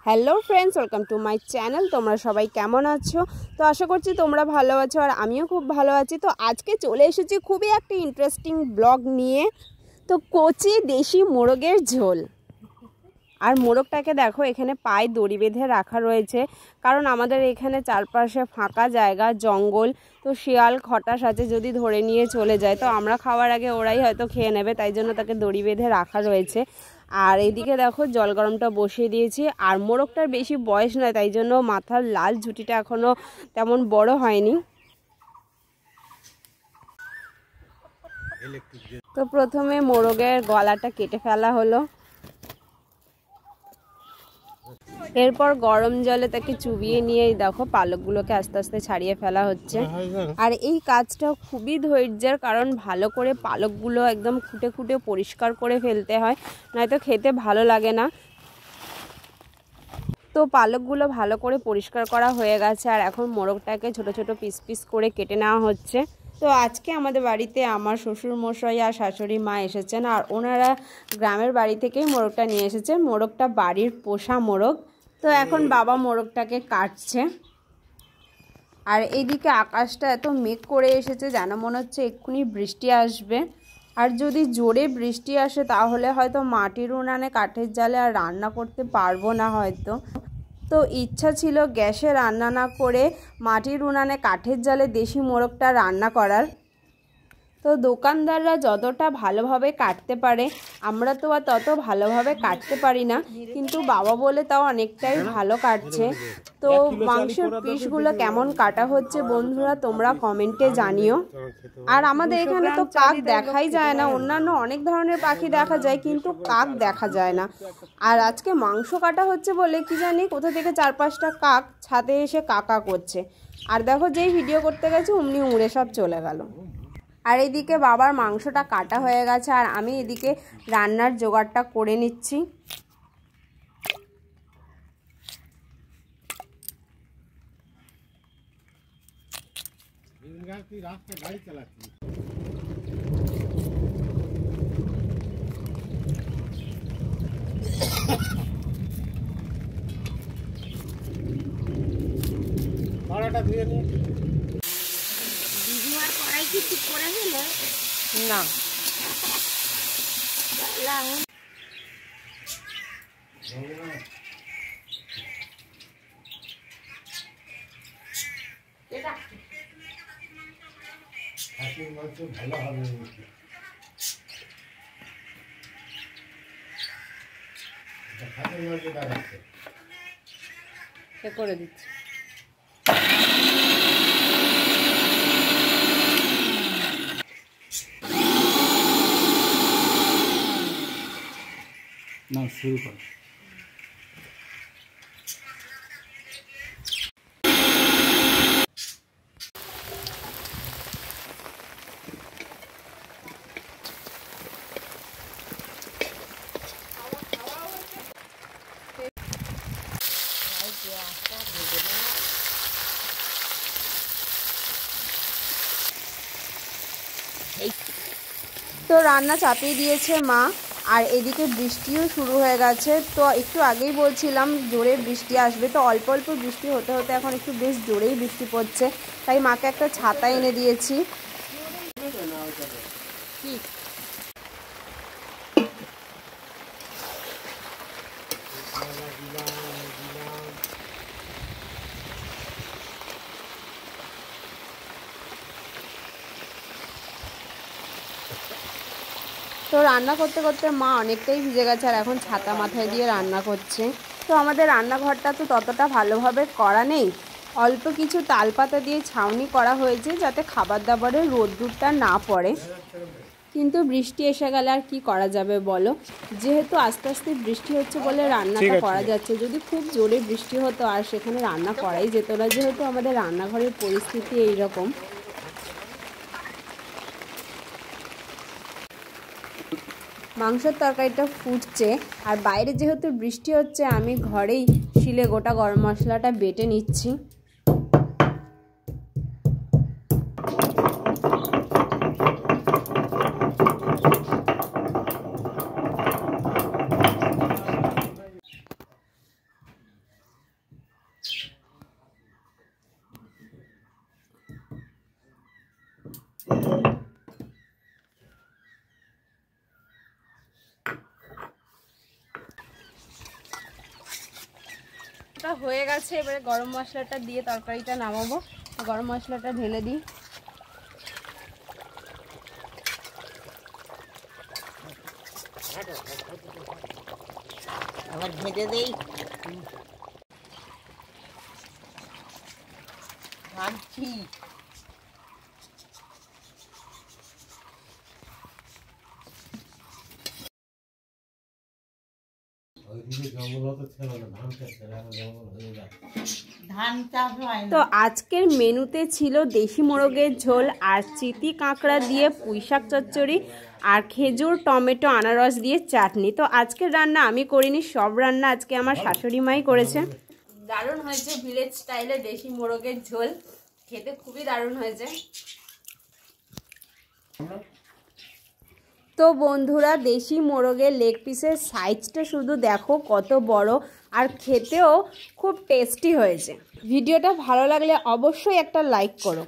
Hello friends, welcome to my channel. তোমরা সবাই কেমন আছো? তো আশা করছি তোমরা ভালো আছো আর আমিও খুব ভালো আছি। তো আজকে চলে এসেছি খুবই একটা ইন্টারেস্টিং ব্লগ নিয়ে। তো কচি দেশি মোরগের ঝোল। আর মোরগটাকে দেখো এখানে পায়ে দড়ি বেঁধে রাখা রয়েছে, কারণ আমাদের এখানে চারপাশে ফাঁকা জায়গা, জঙ্গল, তো শিয়াল খটাস আছে, যদি ধরে নিয়ে চলে যায় তো আমরা খাওয়ার আগে ওরাই হয়তো খেয়ে নেবে, তাই জন্য তাকে দড়ি বেঁধে রাখা রয়েছে। আর এইদিকে দেখো জল গরমটা বসিয়ে দিয়েছি। আর মোরগটার বেশি বয়স নয়, তাই জন্য মাথার লাল ঝুঁটিটা এখনও তেমন বড় হয়নি। তো প্রথমে মোরগের গলাটা কেটে ফেলা হলো, এরপর গরম জলে তাকে চুবিয়ে নিয়ে দেখো পালকগুলোকে আস্তে আস্তে ছাড়িয়ে ফেলা হচ্ছে। আর এই কাজটা খুবই ধৈর্যের, কারণ ভালো করে পালকগুলো একদম খুঁটে খুঁটে পরিষ্কার করে ফেলতে হয়, নয়তো খেতে ভালো লাগে না। তো পালকগুলো ভালো করে পরিষ্কার করা হয়ে গেছে, আর এখন মোরগটাকে ছোট ছোট পিস পিস করে কেটে নেওয়া হচ্ছে। তো আজকে আমাদের বাড়িতে আমার শ্বশুর মশাই আর শাশুড়ি মা এসেছেন, আর ওনারা গ্রামের বাড়ি থেকেই মোরগটা নিয়ে এসেছেন। মোরগটা বাড়ির পোষা মোরগ। তো এখন বাবা মোরগটাকে কাটছে। আর এইদিকে আকাশটা এত মেঘ করে এসেছে, যেন মনে হচ্ছে এক্ষুনি বৃষ্টি আসবে। আর যদি জোরে বৃষ্টি আসে তাহলে হয়তো মাটির উনানে কাঠের জালে আর রান্না করতে পারবো না হয়তো। তো ইচ্ছা ছিল গ্যাসে রান্না না করে মাটির উনানে কাঠের জালে দেশি মোরগটা রান্না করার। তো দোকানদাররা যতটা ভালোভাবে কাটতে পারে আমরা তো আর তত ভালোভাবে কাটতে পারি না, কিন্তু বাবা বলে তাও অনেকটাই ভালো কাটছে। তো মাংসের পিসগুলো কেমন কাটা হচ্ছে বন্ধুরা তোমরা কমেন্টে জানিও। আর আমাদের এখানে তো কাক দেখাই যায় না, অন্যান্য অনেক ধরনের পাখি দেখা যায় কিন্তু কাক দেখা যায় না। আর আজকে মাংস কাটা হচ্ছে বলে কি জানি কোথা থেকে 4-5টা কাক ছাদে এসে কাকা করছে। আর দেখো যেই ভিডিও করতে গেছে অমনি উড়ে সব চলে গেল। আর এদিকে বাবার মাংসটা কাটা হয়ে গেছে, আর আমি এদিকে রান্নার জোগাড়টা করে নিচ্ছি। কিছু করে ফেলে না ভালো হবে করে দিচ্ছি। না শুরু কর। তো রান্না চাপিয়ে দিয়েছে মা, আর এদিকে বৃষ্টিও শুরু হয়ে গেছে। তো একটু আগেই বলছিলাম জোরে বৃষ্টি আসবে, তো অল্প অল্প বৃষ্টি হতে হতে এখন একটু বেশ জোরেই বৃষ্টি পড়ছে, তাই মাকে একটা ছাতা এনে দিয়েছি। তো রান্না করতে করতে মা অনেকটাই ভিজে গেছে, আর এখন ছাতা মাথায় দিয়ে রান্না করছে। তো আমাদের রান্নাঘরটা তো ততটা ভালোভাবে করা নেই, অল্প কিছু তালপাতা দিয়ে ছাউনি করা হয়েছে যাতে খাবার দাবারের রোদ্দুরটা না পড়ে। কিন্তু বৃষ্টি এসে গেলে আর কি করা যাবে বলো, যেহেতু আস্তে আস্তে বৃষ্টি হচ্ছে বলে রান্নাটা করা যাচ্ছে। যদি খুব জোরে বৃষ্টি হতো আর সেখানে রান্না করাই যেত না, যেহেতু আমাদের রান্নাঘরের পরিস্থিতি এইরকম। মাংসের তরকারিটা ফুটছে, আর বাইরে যেহেতু বৃষ্টি হচ্ছে আমি ঘরেই শিলে গোটা গরম মশলাটা বেটে নিচ্ছি। কষানোটা হয়ে গেছে, এবারে গরম মশলাটা দিয়ে তরকারিটা নামাবো। গরম মশলাটা ঢেলে দিই। আবার ভেজে দেই। ভাবছি তো আজকের মেনুতে ছিল দেশি মোরগের ঝোল আর চিতি কাঁকড়া দিয়ে পুঁইশাক চচ্চড়ি আর খেজুর টমেটো আনারস দিয়ে চাটনি। তো আজকের রান্না আমি করিনি, সব রান্না আজকে আমার শাশুড়ি মাই করেছে। দারুণ হয়েছে ভিলেজ স্টাইলে দেশি মোরগের ঝোল, খেতে খুবই দারুণ হয়েছে। তো বন্ধুরা, দেশি মোরগের লেগ পিসের সাইজটা শুধু দেখো কত বড়, আর খেতেও খুব টেস্টি হয়েছে। ভিডিওটা ভালো লাগলে অবশ্যই একটা লাইক করো।